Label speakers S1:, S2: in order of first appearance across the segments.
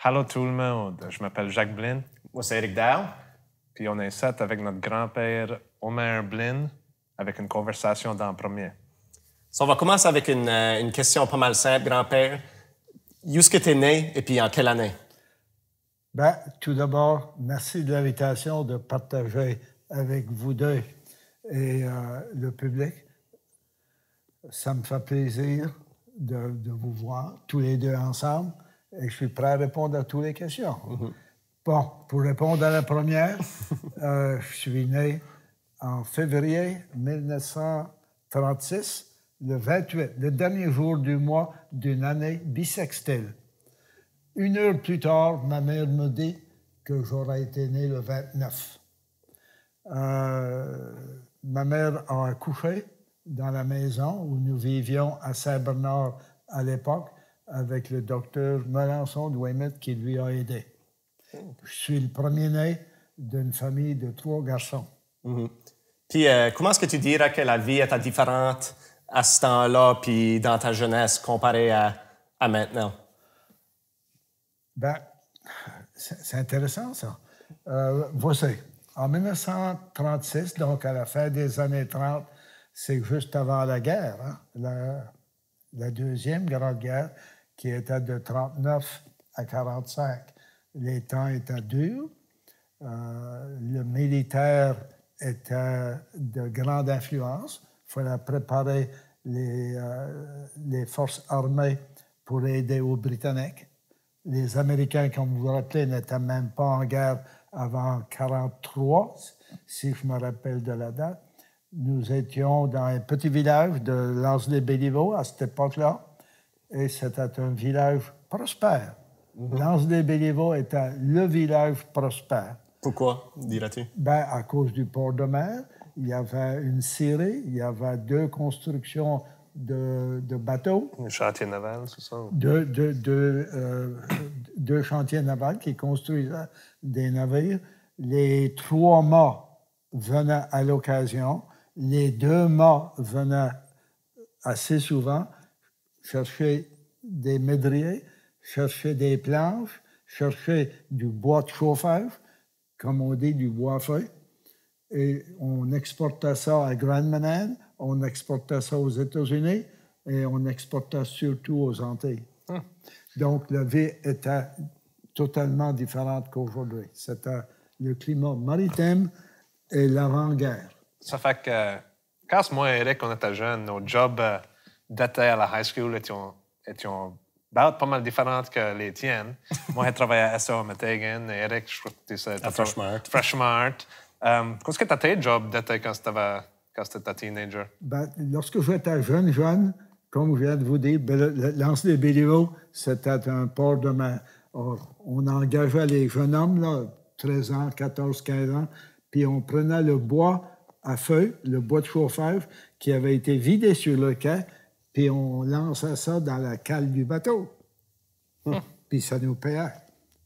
S1: Allô tout le monde, je m'appelle Jacques Blin,
S2: Moi, c'est Eric Dahl.
S1: puis on est ici avec notre grand-père Omer Blin avec une conversation dans le premier.
S2: So, on va commencer avec une question pas mal simple, grand-père. Où est-ce que tu es né et puis en quelle année?
S3: Ben, tout d'abord, merci de l'invitation de partager avec vous deux et le public. Ça me fait plaisir de vous voir tous les deux ensemble et je suis prêt à répondre à toutes les questions. Mm-hmm. Bon, pour répondre à la première, je suis né en février 1936, le 28, le dernier jour du mois d'une année bissextile. 1 heure plus tard, ma mère me dit que j'aurais été né le 29. Ma mère a accouché dans la maison où nous vivions à Saint-Bernard à l'époque avec le docteur Melançon de Weymouth qui lui a aidé. Je suis le premier-né d'une famille de 3 garçons.
S2: Mm-hmm. Puis, comment est-ce que tu dirais que la vie était différente à ce temps-là puis dans ta jeunesse comparée à maintenant?
S3: Ben, c'est intéressant, ça. Voici. En 1936, donc à la fin des années 30, c'est juste avant la guerre, hein, la Deuxième Grande Guerre, qui était de 39 à 45. Les temps étaient durs. Le militaire était de grande influence. Il fallait préparer les forces armées pour aider aux Britanniques. Les Américains, comme vous vous rappelez, n'étaient même pas en guerre avant 1943, si je me rappelle de la date. Nous étions dans un petit village de Lens-les-Béliveaux à cette époque-là, et c'était un village prospère. Mm-hmm. Lens-les-Béliveaux était le village prospère.
S2: Pourquoi, dirais-tu?
S3: Ben, à cause du port de mer. Il y avait une scierie, il y avait 2 constructions de bateaux.
S1: Un chantier naval, c'est ça?
S3: 2 chantiers navals qui construisaient des navires. Les 3 mâts venaient à l'occasion. Les 2 mâts venaient assez souvent chercher des médriers, chercher des planches, chercher du bois de chauffage, comme on dit, du bois feu. Et on exportait ça à Grand Manan, on exportait ça aux États-Unis et on exportait surtout aux Antilles. Donc, la vie était totalement différente qu'aujourd'hui. C'était le climat maritime et l'avant-guerre.
S1: Ça fait que, quand moi et Eric, on était jeunes, nos jobs d'été à la high school étaient pas mal différentes que les tiennes. Moi, j'ai travaillé à SO Metegan et Eric, je crois que tu sais...
S2: À Freshmart.
S1: Freshmart. Qu'est-ce que tu as tes jobs d'été quand tu étais teenager?
S3: Ben, lorsque j'étais jeune, comme je viens de vous dire, Lens-les-Béliveaux, c'était un port de mer. Or, on engageait les jeunes hommes, là, 13 ans, 14, 15 ans, puis on prenait le bois à feu, le bois de chauffage, qui avait été vidé sur le quai, puis on lançait ça dans la cale du bateau. Puis ça nous payait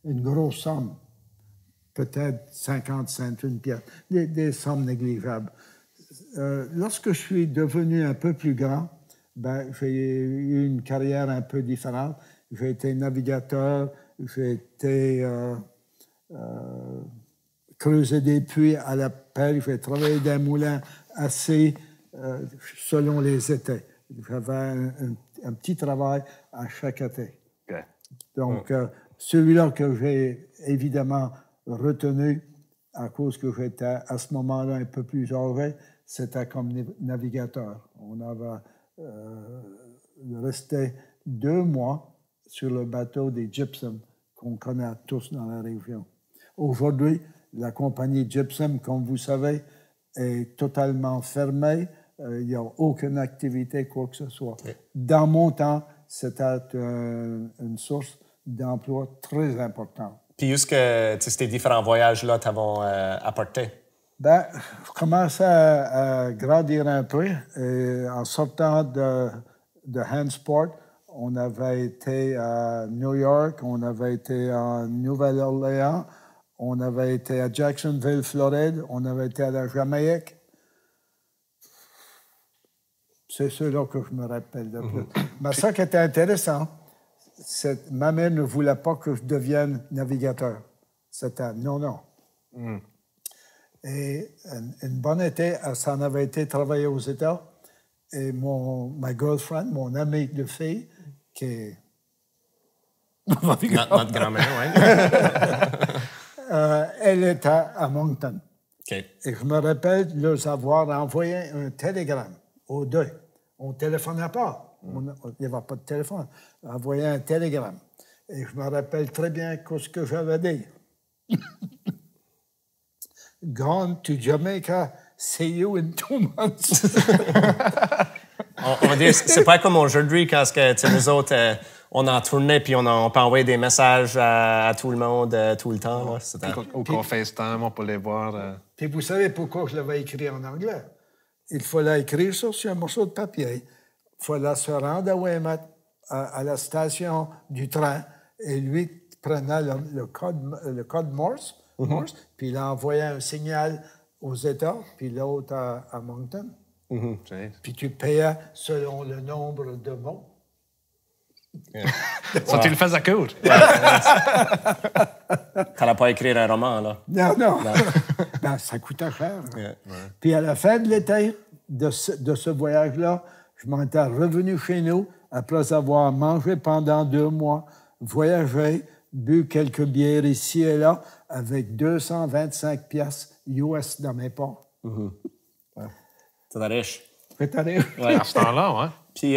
S3: une grosse somme. Peut-être 50 cents, une pièce, des sommes négligeables. Lorsque je suis devenu un peu plus grand, ben, j'ai eu une carrière un peu différente. J'ai été navigateur, j'ai été creuser des puits à la pelle, j'ai travaillé dans un moulin assez selon les étés. J'avais un petit travail à chaque été.
S1: Okay.
S3: Donc, celui-là que j'ai évidemment retenu à cause que j'étais à ce moment-là un peu plus âgé, c'était comme navigateur. On avait resté 2 mois sur le bateau des Gypsum, qu'on connaît tous dans la région. Aujourd'hui, la compagnie Gypsum, comme vous savez, est totalement fermée. Il n'y a aucune activité, quoi que ce soit. Okay. Dans mon temps, c'était une source d'emploi très importante.
S2: Puis, où est-ce que ces différents voyages-là t'avons apporté?
S3: Ben, je commençais à grandir un peu. Et en sortant de Hansport, on avait été à New York, on avait été à Nouvelle-Orléans, on avait été à Jacksonville, Floride, on avait été à la Jamaïque. C'est ceux-là que je me rappelle de plus. Mais ça qui était intéressant, ma mère ne voulait pas que je devienne navigateur. C'était non. Et une bonne été, elle s'en avait été travailler aux États. Et ma girlfriend, mon amie de fille, qui est...
S2: Notre grand-mère, oui.
S3: elle était à Moncton.
S2: OK.
S3: Et je me rappelle de leur avoir envoyé un télégramme aux deux. On ne téléphonait pas. Il n'y avait pas de téléphone. Envoyé un télégramme. Et je me rappelle très bien ce que j'avais dit. Gone to Jamaica, see you in 2 months.
S2: On va dire, c'est pas comme aujourd'hui quand nous autres, on en tournait puis on peut envoyer des messages à tout le monde tout le temps. Là.
S1: Ou qu'on FaceTime, on peut les voir.
S3: Puis vous savez pourquoi je l'avais écrit en anglais? Il fallait écrire ça sur un morceau de papier. Il fallait se rendre à Weymouth, à la station du train, et lui prenait le code Morse, puis il envoyait un signal aux États, puis l'autre à Moncton. Puis tu payais selon le nombre de mots.
S1: Ça, tu le fais à court.
S2: T'allais pas écrire un roman, là.
S3: Non. Ben, ça coûtait cher. Puis à la fin de l'été de ce voyage-là, je m'en étais revenu chez nous après avoir mangé pendant 2 mois, voyagé, bu quelques bières ici et là, avec 225 piastres US dans mes poches.
S2: T'es riche.
S3: T'es riche.
S1: À ce temps-là, ouais.
S2: Puis,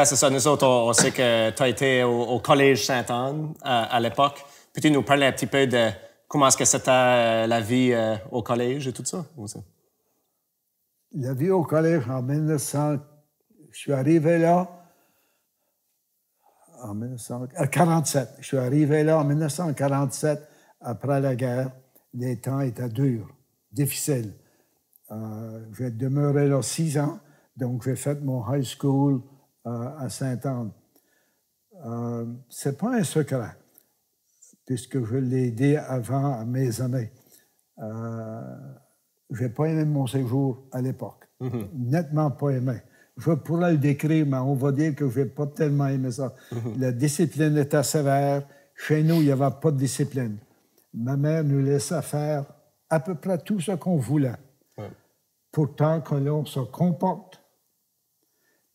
S2: c'est ça, nous autres, on sait que tu as été au Collège Sainte-Anne à l'époque. Peux-tu nous parler un petit peu de comment est-ce que c'était la vie au collège et tout ça?
S3: La vie au collège en 1900... Je suis arrivé là en 1947. Je suis arrivé là en 1947, après la guerre. Les temps étaient durs, difficiles. J'ai demeuré là 6 ans, donc j'ai fait mon high school à Sainte-Anne. C'est pas un secret, puisque je l'ai dit avant à mes amis. J'ai pas aimé mon séjour à l'époque. Nettement pas aimé. Je pourrais le décrire, mais on va dire que je n'ai pas tellement aimé ça. La discipline était sévère. Chez nous, il n'y avait pas de discipline. Ma mère nous laissait faire à peu près tout ce qu'on voulait. Pourtant que l'on se comporte.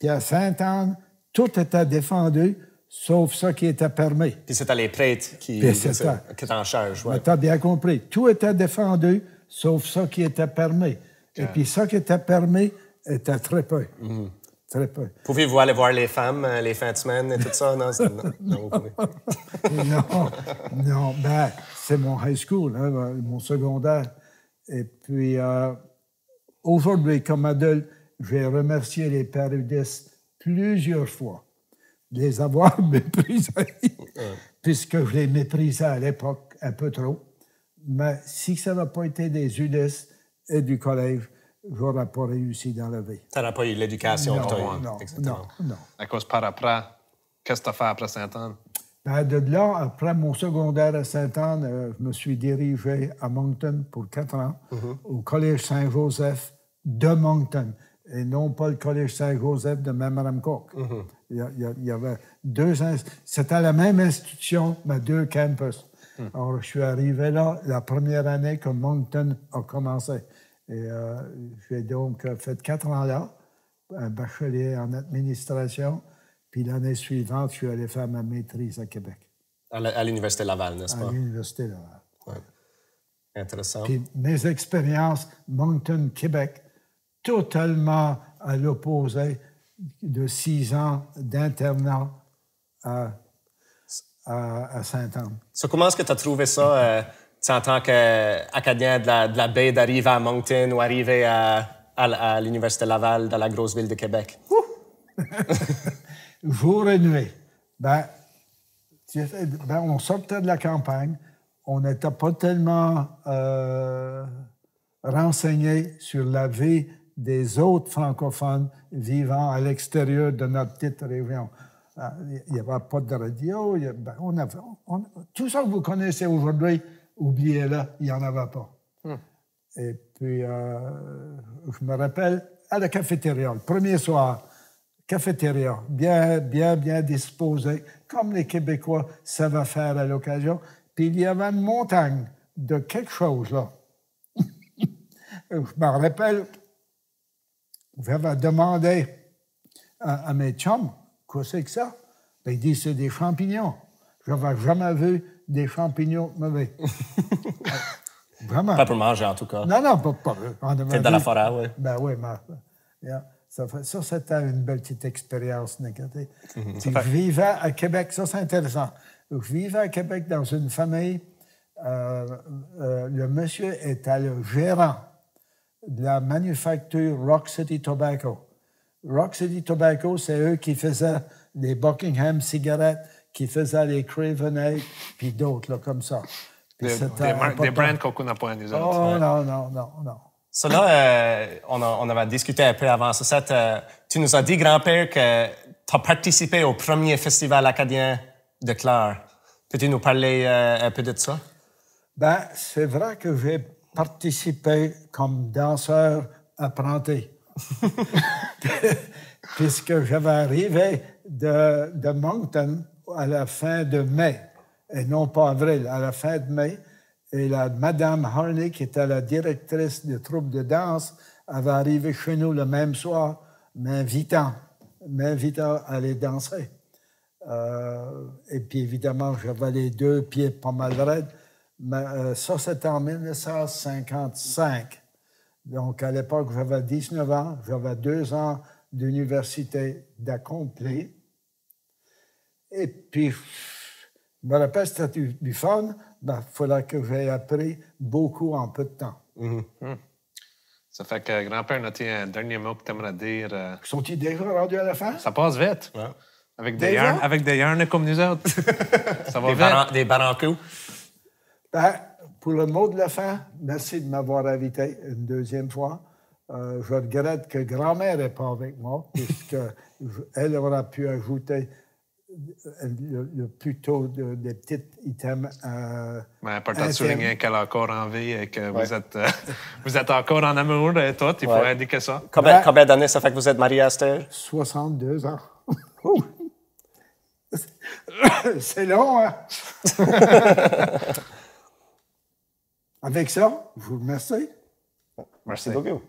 S3: Puis à Sainte-Anne, tout était défendu, sauf ce qui était permis.
S2: Puis c'était les prêtres qui étaient en charge.
S3: Tu as bien compris. Tout était défendu, sauf ce qui était permis. Et puis ce qui était permis était très peu. Très peu.
S2: Pouvez-vous aller voir les femmes les fins de semaine et tout ça? Non,
S3: non, ben, c'est mon high school, hein, mon secondaire. Et puis, aujourd'hui, comme adulte, j'ai remercié les parodistes plusieurs fois de les avoir méprisés, puisque je les méprisais à l'époque un peu trop. Mais si ça n'a pas été des Ulysse et du collège, je n'aurais pas réussi dans la vie.
S2: Tu n'aurais pas eu l'éducation que tu as eue.
S3: Non.
S1: À cause par après, qu'est-ce que tu as fait après Sainte-Anne?
S3: Ben, de là, après mon secondaire à Sainte-Anne, je me suis dirigé à Moncton pour 4 ans, au Collège Saint-Joseph de Moncton, et non pas le Collège Saint-Joseph de Memramcook. Il y avait 2... C'était la même institution, mais 2 campus. Alors, je suis arrivé là la première année que Moncton a commencé. Et j'ai donc fait 4 ans là, un bachelier en administration. Puis l'année suivante, je suis allé faire ma maîtrise à Québec.
S2: À l'Université Laval, n'est-ce pas?
S3: À l'Université Laval.
S2: Ouais. Intéressant.
S3: Puis mes expériences, Moncton, Québec, totalement à l'opposé de 6 ans d'internat à Sainte-Anne.
S2: Comment est-ce que tu as trouvé ça, en tant qu'Acadien de la baie, d'arriver à Moncton ou arriver à l'Université Laval, dans la grosse ville de Québec?
S3: Jour et nuit. On sortait de la campagne. On n'était pas tellement renseignés sur la vie des autres francophones vivant à l'extérieur de notre petite région. Il n'y avait pas de radio. Tout ça que vous connaissez aujourd'hui, oubliez-le, il n'y en avait pas. Et puis, je me rappelle, à la cafétéria, le premier soir, cafétéria, bien disposée, comme les Québécois savent faire à l'occasion. Puis il y avait une montagne de quelque chose, là. Je me rappelle, j'avais demandé à mes chums, quoi c'est que ça? Ben, ils disent, c'est des champignons. Je n'avais jamais vu des champignons mauvais. Vraiment.
S2: Pas pour manger, en tout cas.
S3: Non, pas.
S2: C'est dans la forêt, oui.
S3: Ben oui, yeah. Ça, c'était une belle petite expérience négative. Je vivais à Québec, ça c'est intéressant. Je vivais à Québec dans une famille. Le monsieur était le gérant de la manufacture Rock City Tobacco. Rock City Tobacco, c'est eux qui faisaient les Buckingham cigarettes, qui faisaient les Craven, puis d'autres, là, comme ça.
S1: Des brands qu'on connaît pas, nous autres.
S3: Oh, non.
S2: Ça, là, on avait discuté un peu avant ça. Tu nous as dit, grand-père, que tu as participé au premier festival acadien de Clare. Peux-tu nous parler un peu de ça?
S3: Ben, c'est vrai que j'ai participé comme danseur apprenti. Puisque j'avais arrivé de Moncton à la fin de mai, et non pas avril, à la fin de mai. Et la Madame Harney, qui était la directrice de troupe de danse, avait arrivé chez nous le même soir, m'invitant à aller danser. Et puis, évidemment, j'avais les 2 pieds pas mal raides. Mais ça, c'était en 1955. Donc, à l'époque, j'avais 19 ans, j'avais 2 ans d'université d'accompli. Et puis, je me rappelle, c'était du fun. Il fallait que j'aie appris beaucoup en peu de temps.
S1: Ça fait que, grand-père, as-tu un dernier mot que tu aimerais dire?
S3: Sont-ils déjà rendus à la fin?
S1: Ça passe vite.
S2: Ouais.
S1: Avec des yarns comme nous autres. Ça va vite.
S2: Des barrancos.
S3: Ben, pour le mot de la fin, merci de m'avoir invité une deuxième fois. Je regrette que grand-mère n'est pas avec moi, puisqu'elle aura pu ajouter le plus tôt des petits items.
S1: Mais important de souligner qu'elle est encore en vie et que vous êtes encore en amour et tout. Il faut indiquer ça.
S2: Combien d'années ça fait que vous êtes marié, Esther?
S3: 62 ans. C'est long, hein? Avec ça, je vous remercie.
S1: Merci
S2: beaucoup.